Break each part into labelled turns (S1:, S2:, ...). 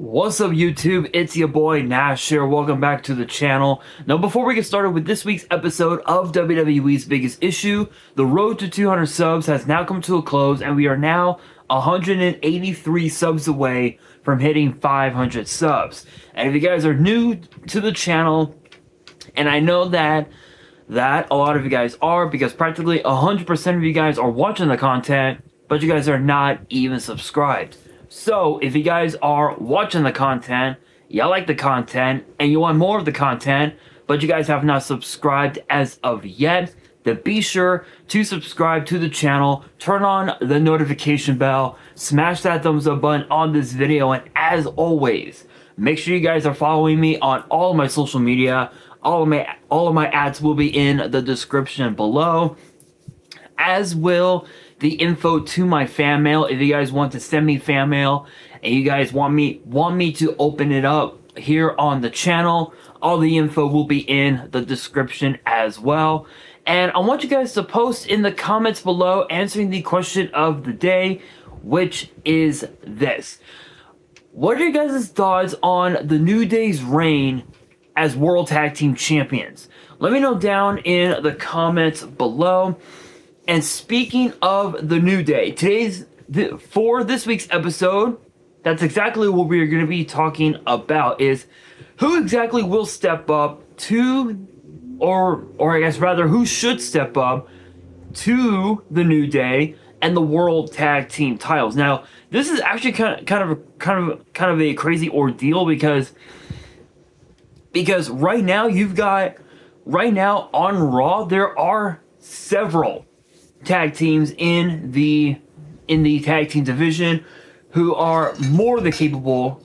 S1: What's up YouTube, it's your boy Nash here, welcome back to the channel. Now before we get started with this week's episode of WWE's Biggest Issue, the road to 200 subs has now come to a close and we are now 183 subs away from hitting 500 subs. And if you guys are new to the channel, and I know that a lot of you guys are, because practically 100% of you guys are watching the content, but you guys are not even subscribed. So, if you guys are watching the content, you like the content, and you want more of the content, but you guys have not subscribed as of yet, then be sure to subscribe to the channel, turn on the notification bell, smash that thumbs up button on this video, and as always, make sure you guys are following me on all of my social media. All of my ads will be in the description below, as will the info to my fan mail. If you guys want to send me fan mail and you guys want me to open it up here on the channel, all the info will be in the description as well. And I want you guys to post in the comments below answering the question of the day, which is this: what are you guys' thoughts on the New Day's reign as World Tag Team Champions? Let me know down in the comments below. And speaking of the New Day, for this week's episode, that's exactly what we're going to be talking about, is who exactly will step up to, or I guess rather, who should step up to the New Day and the World Tag Team titles. Now, this is actually kind of a crazy ordeal because right now on Raw there are several tag teams in the tag team division who are more than capable,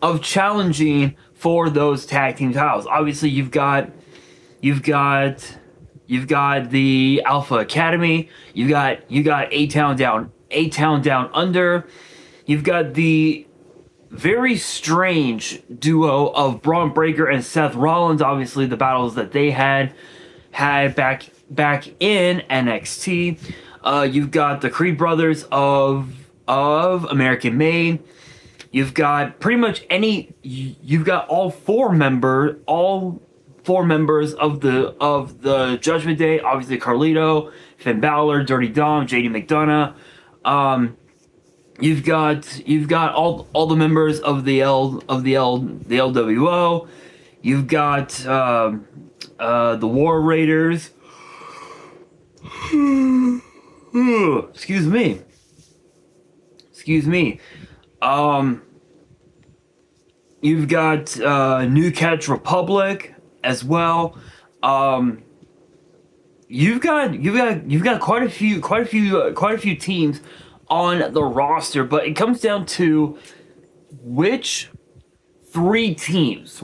S1: of challenging for those tag team titles. Obviously, you've got the Alpha Academy, you got A-Town Down Under, you've got the very strange duo of Braun Breaker and Seth Rollins. Obviously, the battles that they had back in NXT. You've got the Creed brothers of American Made. You've got pretty much you've got all four members of the Judgment Day. Obviously, Carlito, Finn Balor, Dirty Dom, JD McDonough. You've got all the members of the LWO. You've got the War Raiders. Excuse me. You've got New Catch Republic as well. You've got quite a few teams on the roster, but it comes down to which three teams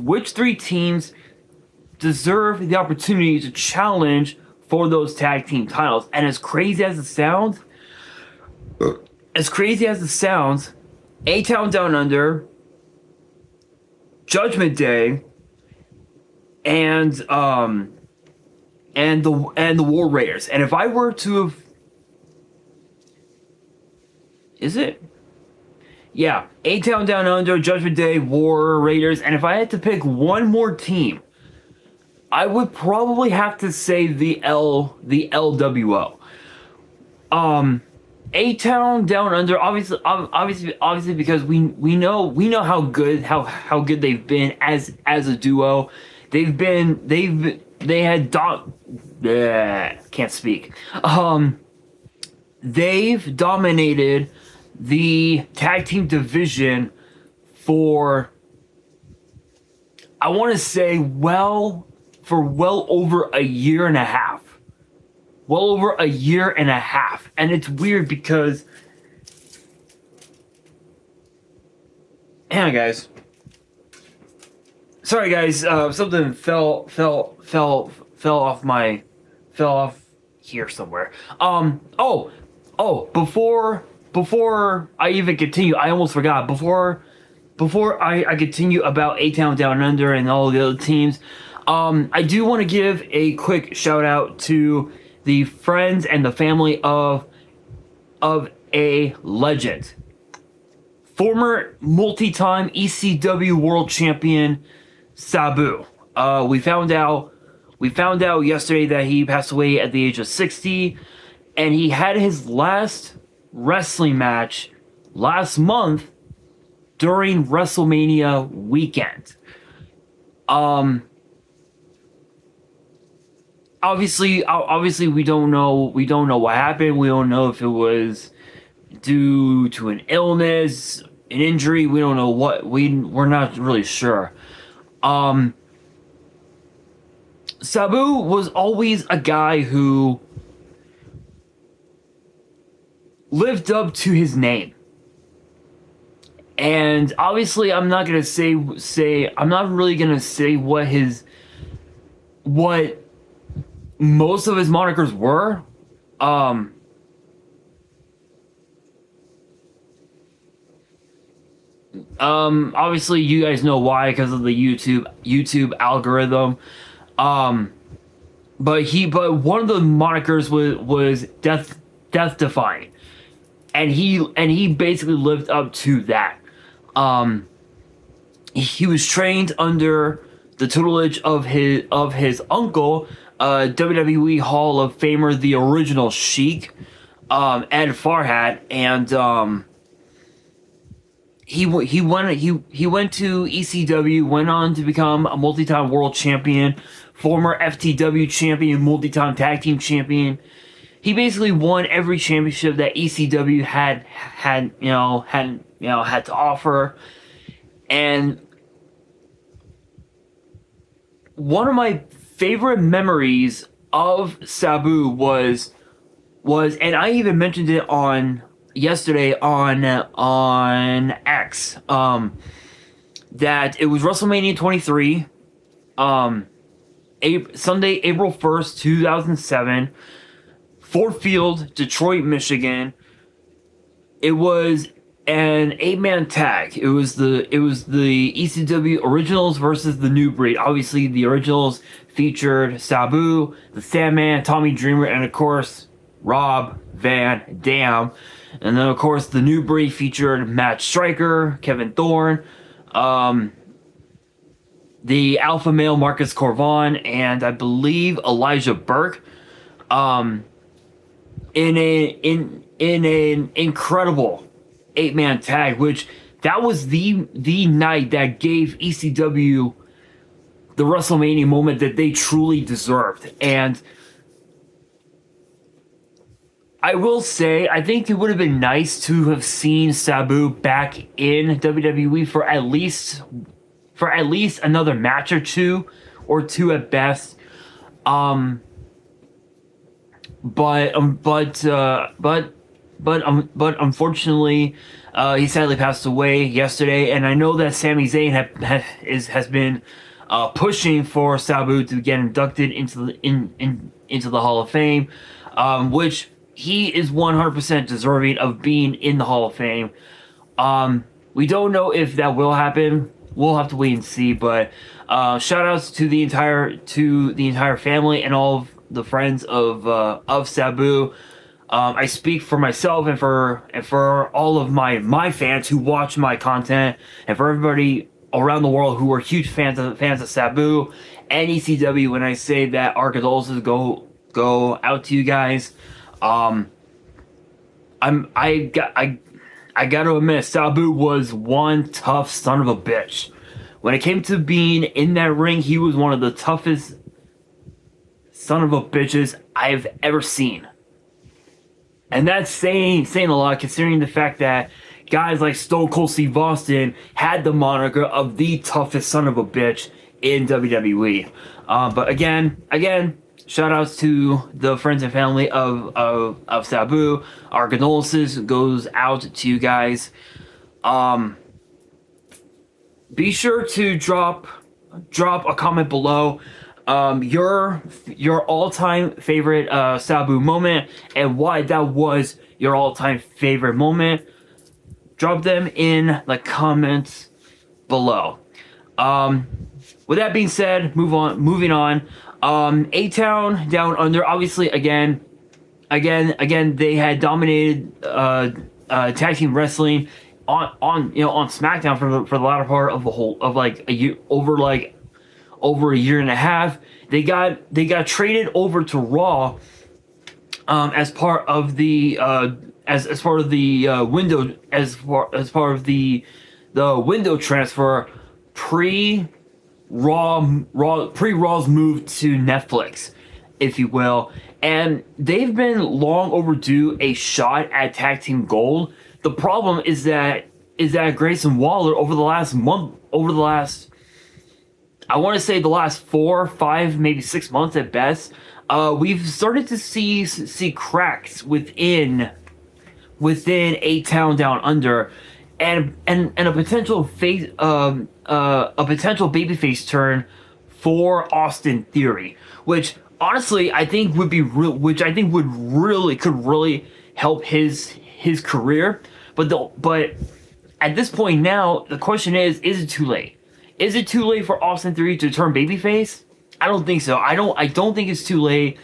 S1: deserve the opportunity to challenge for those tag team titles. And as crazy as it sounds, A-Town Down Under, Judgment Day, and the War Raiders. And if I were to have, is it? Yeah, A-Town Down Under, Judgment Day, War Raiders, and if I had to pick one more team, I would probably have to say the LWO. A-Town Down Under, obviously, because we know how good they've been as a duo. They've dominated the tag team division for, I want to say, well over a year and a half. And it's weird because, hang on guys. Sorry guys, something fell off here somewhere. Before I even continue, I almost forgot. Before I continue about A-Town Down Under and all the other teams, I do want to give a quick shout out to the friends and the family of a legend. Former multi-time ECW World Champion Sabu. We found out yesterday that he passed away at the age of 60, and he had his last wrestling match last month during WrestleMania weekend. Obviously we don't know what happened. We don't know if it was due to an illness, an injury. We don't know what. We're not really sure. Sabu was always a guy who lived up to his name. And obviously I'm not gonna say I'm not really gonna say what most of his monikers were. Obviously you guys know why, because of the YouTube algorithm. But one of the monikers was death defying, and he basically lived up to that. He was trained under the tutelage of his uncle, WWE Hall of Famer, the original Sheik, Ed Farhat, and he went to ECW, went on to become a multi-time world champion, former FTW champion, multi-time tag team champion. He basically won every championship that ECW had to offer. And one of my favorite memories of Sabu was, and I even mentioned it yesterday on X, that it was WrestleMania 23, Sunday, April 1st, 2007, Ford Field, Detroit, Michigan. It was an 8-man tag. It was the ECW Originals versus the New Breed. Obviously, the Originals featured Sabu, the Sandman, Tommy Dreamer, and of course, Rob Van Dam. And then, of course, the New Breed featured Matt Striker, Kevin Thorne, the Alpha Male Marcus Corvon, and I believe Elijah Burke. In an incredible 8-man tag, which that was the night that gave ECW the WrestleMania moment that they truly deserved. And I will say, I think it would have been nice to have seen Sabu back in WWE for at least another match or two at best. But unfortunately, he sadly passed away yesterday, and I know that Sami Zayn has been pushing for Sabu to get inducted into the Hall of Fame, which he is 100% deserving of being in the Hall of Fame. We don't know if that will happen. We'll have to wait and see. But shout outs to the entire family and all of the friends of Sabu. I speak for myself and for all of my fans who watch my content, and for everybody around the world who are huge fans of Sabu and ECW when I say that our condolences go out to you guys. I gotta admit, Sabu was one tough son of a bitch. When it came to being in that ring, he was one of the toughest son of a bitches I've ever seen. And that's saying a lot, considering the fact that guys like Stone Cold Steve Austin had the moniker of the toughest son of a bitch in WWE. But again, shout outs to the friends and family of Sabu. Our condolences goes out to you guys. Be sure to drop a comment below. Your all-time favorite Sabu moment and why that was your all-time favorite moment. Drop them in the comments below. With that being said, moving on. A-Town Down Under, obviously, again, again, they had dominated tag team wrestling on SmackDown for the latter part of the whole of like a year over a year and a half. They got traded over to Raw as part of the as part of the window as part of the window transfer pre Raw's move to Netflix, if you will. And they've been long overdue a shot at tag team gold. The problem is that Grayson Waller over the last I want to say the last 4, 5, maybe 6 months at best, we've started to see cracks within A-Town Down Under, and a potential babyface turn for Austin Theory, which honestly I think would really help his career. But at this point now, the question is it too late? Is it too late for Austin Theory to turn babyface? I don't think so. I don't think it's too late.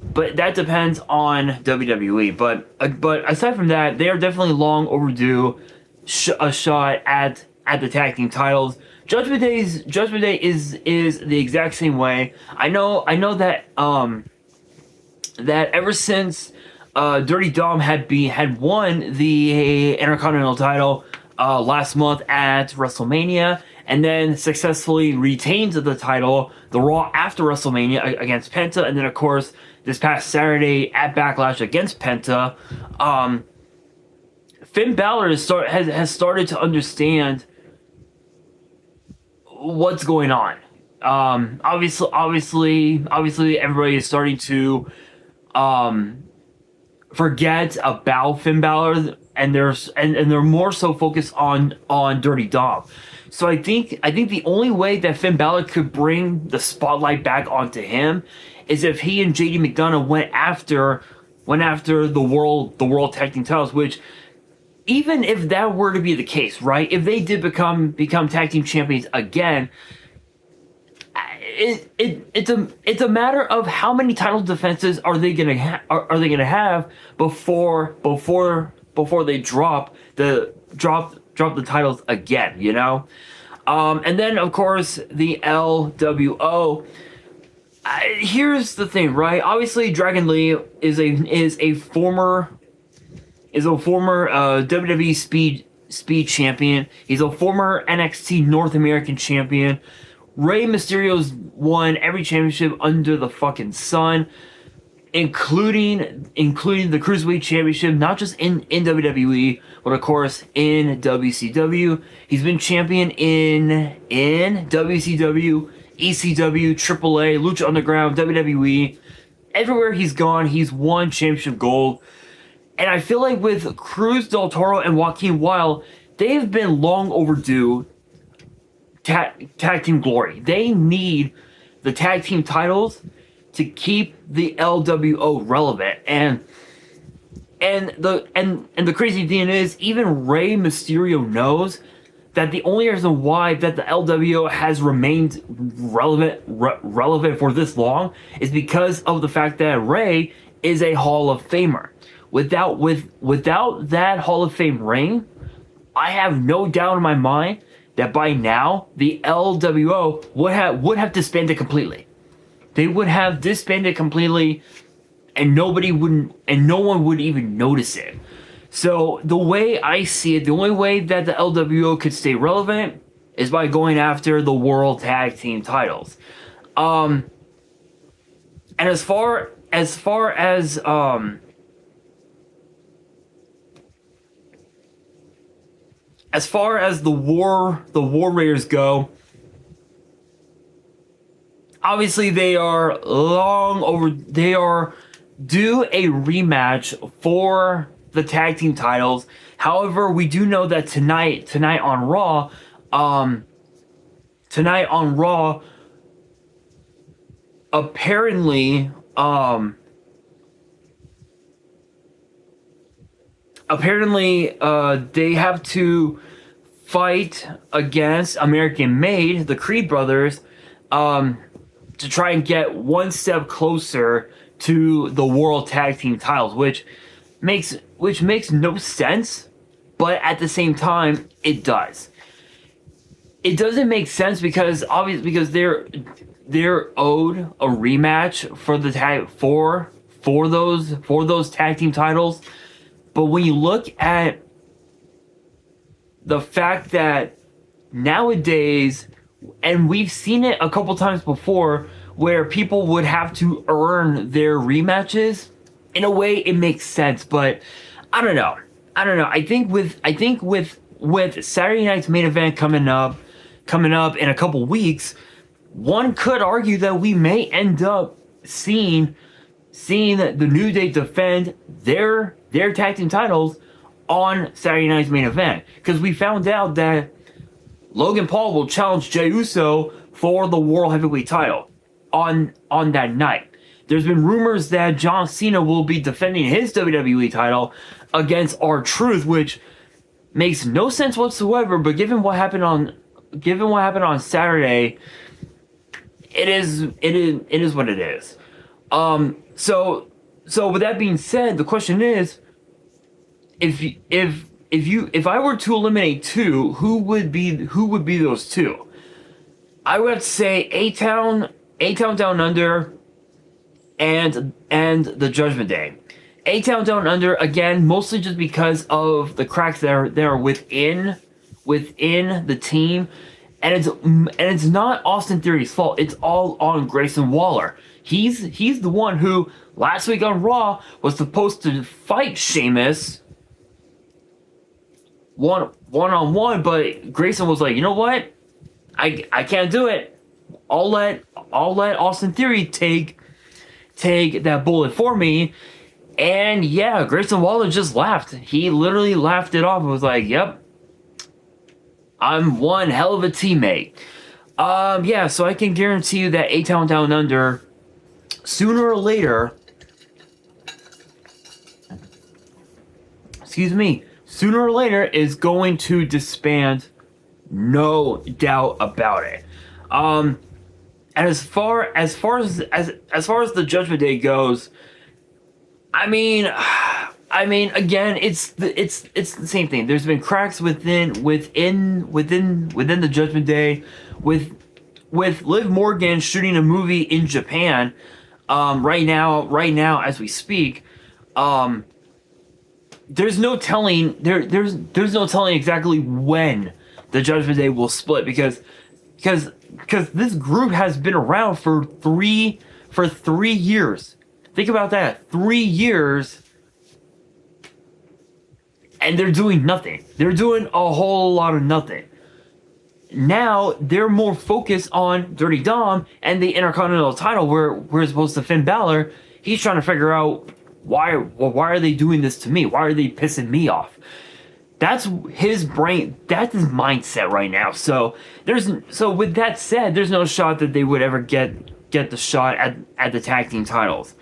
S1: But that depends on WWE. But aside from that, they are definitely long overdue a shot at the tag team titles. Judgment Day is the exact same way. I know that that ever since Dirty Dom had won the Intercontinental title last month at WrestleMania, and then successfully retained the title the Raw after WrestleMania against Penta, and then of course this past Saturday at Backlash against Penta. Finn Balor has started to understand what's going on. Obviously, everybody is starting to forget about Finn Balor, and they're more so focused on Dirty Dom. So I think the only way that Finn Balor could bring the spotlight back onto him is if he and JD McDonough went after the world tag team titles. Which, even if that were to be the case, right? If they did become tag team champions again, it's a matter of how many title defenses are they gonna have before they drop the titles again, you know? And then of course the LWO. Here's the thing, right? Obviously Dragon Lee is a former WWE Speed champion. He's a former NXT North American champion. Rey Mysterio's won every championship under the fucking sun, including the Cruiserweight Championship, not just in WWE, but of course in WCW. He's been champion in WCW, ECW, AAA, Lucha Underground, WWE. Everywhere he's gone, he's won championship gold. And I feel like with Cruz del Toro and Joaquin Wilde, they've been long overdue tag team glory. They need the tag team titles to keep the LWO relevant. And the crazy thing is, even Rey Mysterio knows that the only reason why that the LWO has remained relevant for this long is because of the fact that Rey is a Hall of Famer. Without that Hall of Fame ring, I have no doubt in my mind that by now the LWO would have disbanded completely. They would have disbanded completely, and no one would even notice it. So the way I see it, the only way that the LWO could stay relevant is by going after the World Tag Team titles. And as far as the War Raiders go, obviously they are due a rematch for the tag team titles. However, we do know that tonight on Raw, apparently they have to fight against American Made, the Creed brothers, to try and get one step closer to the World Tag Team titles, which makes no sense, but at the same time, it does. It doesn't make sense because obviously they're owed a rematch for the tag for those tag team titles. But when you look at the fact that nowadays, and we've seen it a couple times before, where people would have to earn their rematches, in a way it makes sense. But I don't know. I think with Saturday night's main event coming up in a couple weeks, one could argue that we may end up seeing the New Day defend their tag team titles on Saturday night's main event, because we found out that Logan Paul will challenge Jey Uso for the World Heavyweight title on that night. There's been rumors that John Cena will be defending his WWE title against R-Truth, which makes no sense whatsoever. But given what happened on Saturday, it is what it is. So with that being said, the question is, if I were to eliminate two, who would be those two? I would say A-Town Down Under, and the Judgment Day. A-Town Down Under, again, mostly just because of the cracks that are within the team, and it's not Austin Theory's fault. It's all on Grayson Waller. He's the one who last week on Raw was supposed to fight Sheamus one-on-one, but Grayson was like, you know what? I can't do it. I'll let Austin Theory take that bullet for me. And yeah, Grayson Waller just laughed. He literally laughed it off and was like, yep, I'm one hell of a teammate. Yeah, so I can guarantee you that A-Town Down Under, sooner or later, is going to disband, no doubt about it. And as far as the Judgment Day goes, I mean, again, it's the same thing. There's been cracks within the Judgment Day, with Liv Morgan shooting a movie in Japan, right now as we speak. There's no telling exactly when the Judgment Day will split, because this group has been around for 3 years. Think about that. 3 years, and they're doing nothing. They're doing a whole lot of nothing. Now they're more focused on Dirty Dom and the Intercontinental title, where we're supposed to Finn Balor. He's trying to figure out why are they doing this to me? Why are they pissing me off? That's his brain. That's his mindset right now. So with that said, there's no shot that they would ever get the shot at the tag team titles.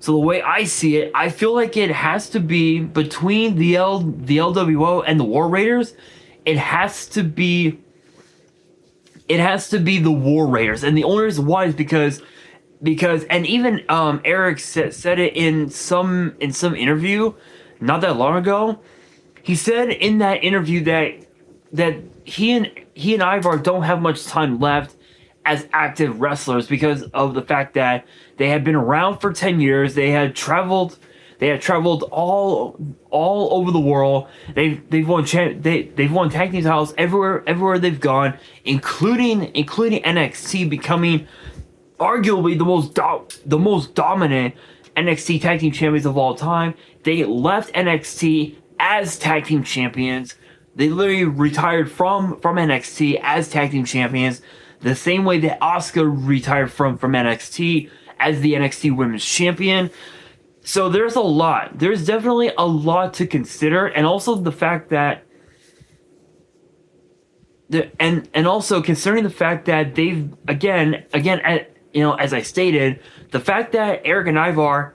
S1: So the way I see it, I feel like it has to be between the LWO and the War Raiders. It has to be the War Raiders, and the only reason why is because and even Eric said it in some interview not that long ago. He said in that interview that he and Ivar don't have much time left as active wrestlers, because of the fact that they had been around for 10 years. They had traveled all over the world. They've won tag team titles everywhere they've gone, including NXT, becoming arguably the most dominant NXT tag team champions of all time. They left NXT as tag team champions. They literally retired from NXT as tag team champions, the same way that Asuka retired from NXT as the NXT Women's Champion. So there's definitely a lot to consider, and also the fact that and also considering the fact that they've again, as I stated, the fact that Eric and Ivar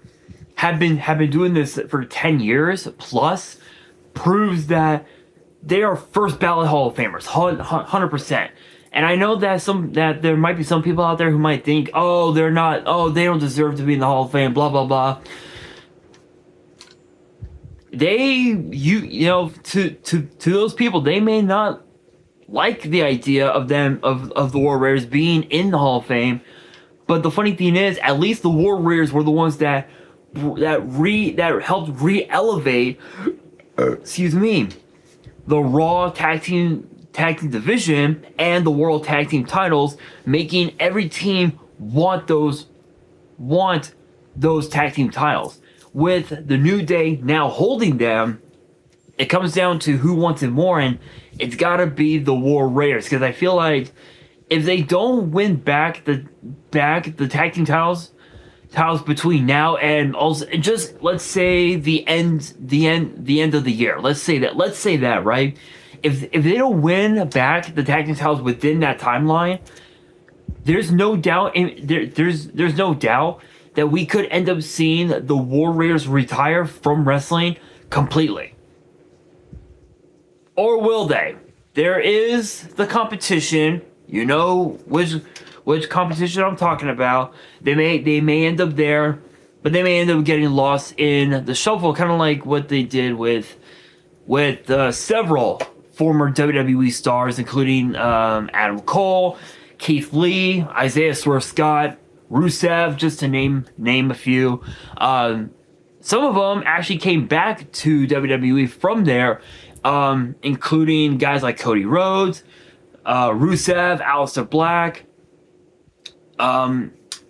S1: have been doing this for 10 years plus proves that they are first ballot Hall of Famers, 100%. And I know that there might be some people out there who might think, oh, they don't deserve to be in the Hall of Fame, blah blah blah. To those people, they may not like the idea of the War Raiders being in the Hall of Fame, but the funny thing is, at least the War Raiders were the ones that helped re-elevate, the Raw tag team division and the World Tag Team titles, making every team want those tag team titles. With the New Day now holding them, it comes down to who wants it more, and it's gotta be the War Raiders, because I feel like if they don't win back the tag team titles between now and also just let's say the end of the year, let's say that, right? If they don't win back the tag team titles within that timeline, there's no doubt there's no doubt that we could end up seeing the War Raiders retire from wrestling completely. Or will they? There is the competition. You know which competition I'm talking about. They may end up there, but they may end up getting lost in the shuffle, kind of like what they did with several former WWE stars, including Adam Cole, Keith Lee, Isaiah Swerve Scott, Rusev, just to name a few. Some of them actually came back to WWE from there, including guys like Cody Rhodes, Rusev, Aleister Black.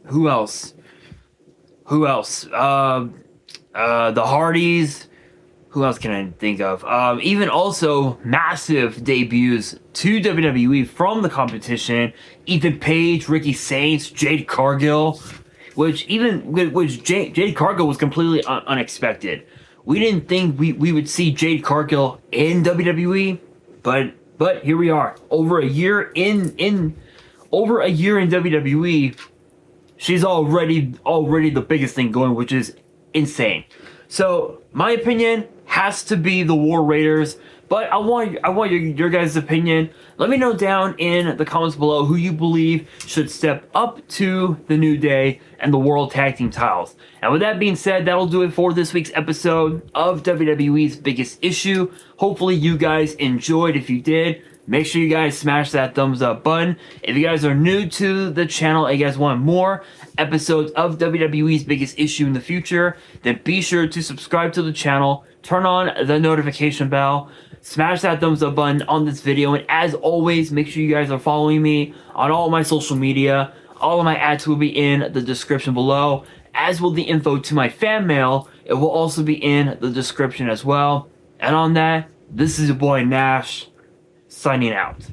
S1: Who else? The Hardys. Who else can I think of? Even also massive debuts to WWE from the competition. Ethan Page, Ricky Saints, Jade Cargill, which Jade Cargill was completely unexpected. We didn't think we would see Jade Cargill in WWE, but here we are. Over a year in WWE, she's already the biggest thing going, which is insane. So my opinion has to be the War Raiders, but I want your guys' opinion. Let me know down in the comments below who you believe should step up to the New Day and the World Tag Team titles. And with that being said, that'll do it for this week's episode of WWE's Biggest Issue. Hopefully you guys enjoyed. If you did, make sure you guys smash that thumbs up button. If you guys are new to the channel and you guys want more episodes of WWE's Biggest Issue in the future, then be sure to subscribe to the channel, turn on the notification bell, smash that thumbs up button on this video, and as always, make sure you guys are following me on all my social media. All of my ads will be in the description below, as will the info to my fan mail. It will also be in the description as well. And on that, this is your boy Nash, signing out.